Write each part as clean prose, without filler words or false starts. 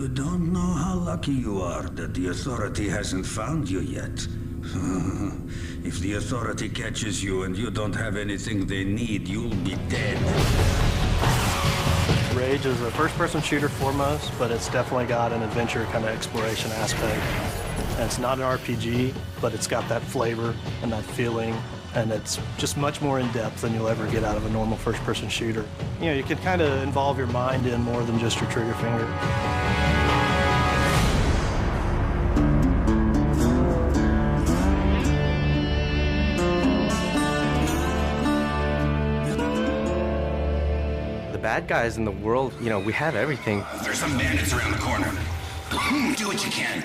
You don't know how lucky you are that the Authority hasn't found you yet. If the Authority catches you and you don't have anything they need, you'll be dead. Rage is a first-person shooter foremost, but it's definitely got an adventure kind of exploration aspect. And it's not an RPG, but it's got that flavor and that feeling, and it's just much more in-depth than you'll ever get out of a normal first-person shooter. You know, you can kind of involve your mind in more than just your trigger finger. Bad guys in the world, you know, we have everything. There's some bandits around the corner. Do what you can.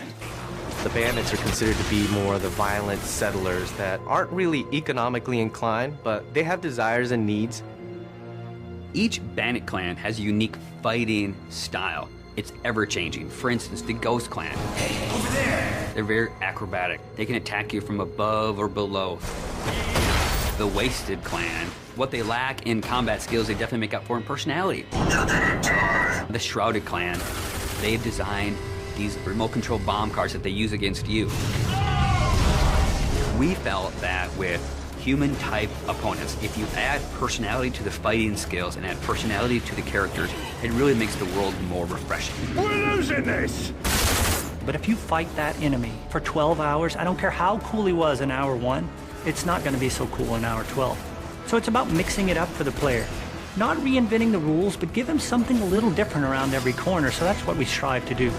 The bandits are considered to be more the violent settlers that aren't really economically inclined, but they have desires and needs. Each bandit clan has a unique fighting style. It's ever-changing. For instance, the Ghost Clan. Hey, over there! They're very acrobatic. They can attack you from above or below. The Wasted Clan, what they lack in combat skills, they definitely make up for in personality. The Shrouded Clan, they've designed these remote-control bomb cars that they use against you. We felt that with human-type opponents, if you add personality to the fighting skills and add personality to the characters, it really makes the world more refreshing. We're losing this! But if you fight that enemy for 12 hours, I don't care how cool he was in hour 1, it's not going to be so cool in hour 12. So it's about mixing it up for the player. Not reinventing the rules, but give him something a little different around every corner, so that's what we strive to do.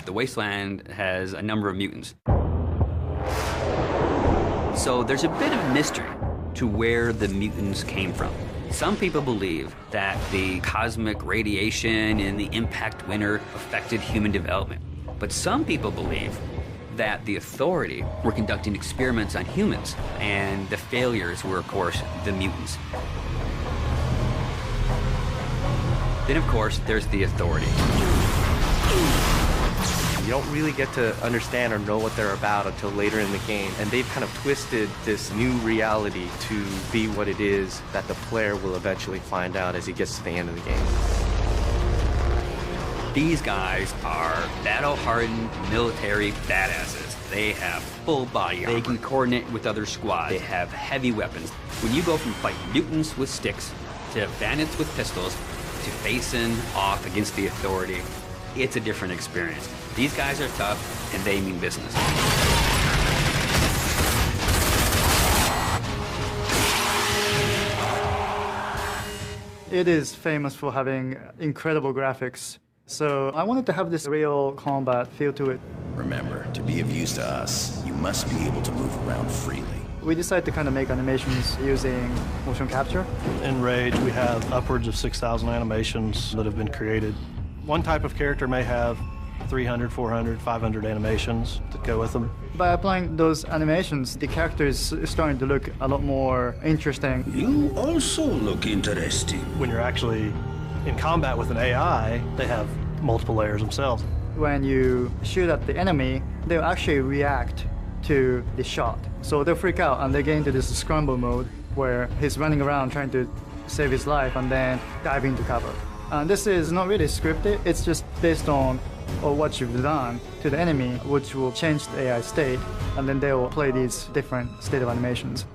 The Wasteland has a number of mutants. So there's a bit of mystery to where the mutants came from. Some people believe that the cosmic radiation in the impact winter affected human development. But some people believe that the Authority were conducting experiments on humans, and the failures were, of course, the mutants. Then, of course, there's the Authority. You don't really get to understand or know what they're about until later in the game, and they've kind of twisted this new reality to be what it is that the player will eventually find out as he gets to the end of the game. These guys are battle-hardened military badasses. They have full body armor. They can coordinate with other squads. They have heavy weapons. When you go from fighting mutants with sticks to bandits with pistols to facing off against the Authority, it's a different experience. These guys are tough, and they mean business. It is famous for having incredible graphics. So I wanted to have this real combat feel to it. Remember, to be of use to us, you must be able to move around freely. We decided to kind of make animations using motion capture. In Rage, we have upwards of 6,000 animations that have been created. One type of character may have 300, 400, 500 animations that go with them. By applying those animations, the character is starting to look a lot more interesting. You also look interesting. When you're actually in combat with an AI, they have multiple layers themselves. When you shoot at the enemy, they'll actually react to the shot. So they'll freak out and they get into this scramble mode where he's running around trying to save his life and then dive into cover. And this is not really scripted, it's just based on what you've done to the enemy, which will change the AI state, and then they will play these different state of animations.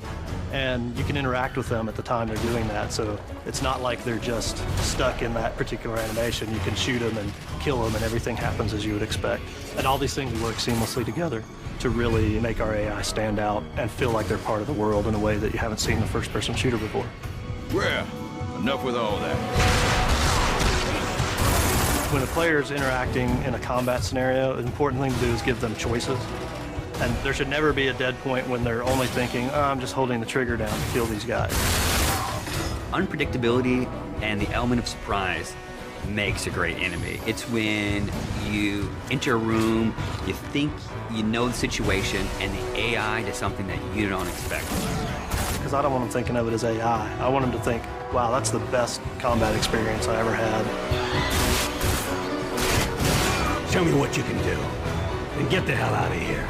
And you can interact with them at the time they're doing that, so it's not like they're just stuck in that particular animation. You can shoot them and kill them, and everything happens as you would expect. And all these things work seamlessly together to really make our AI stand out and feel like they're part of the world in a way that you haven't seen in a first-person shooter before. Well, enough with all that. When a player is interacting in a combat scenario, the important thing to do is give them choices. And there should never be a dead point when they're only thinking, oh, I'm just holding the trigger down to kill these guys. Unpredictability and the element of surprise makes a great enemy. It's when you enter a room, you think you know the situation, and the AI does something that you don't expect. Because I don't want them thinking of it as AI. I want them to think, wow, that's the best combat experience I ever had. Show me what you can do, and get the hell out of here.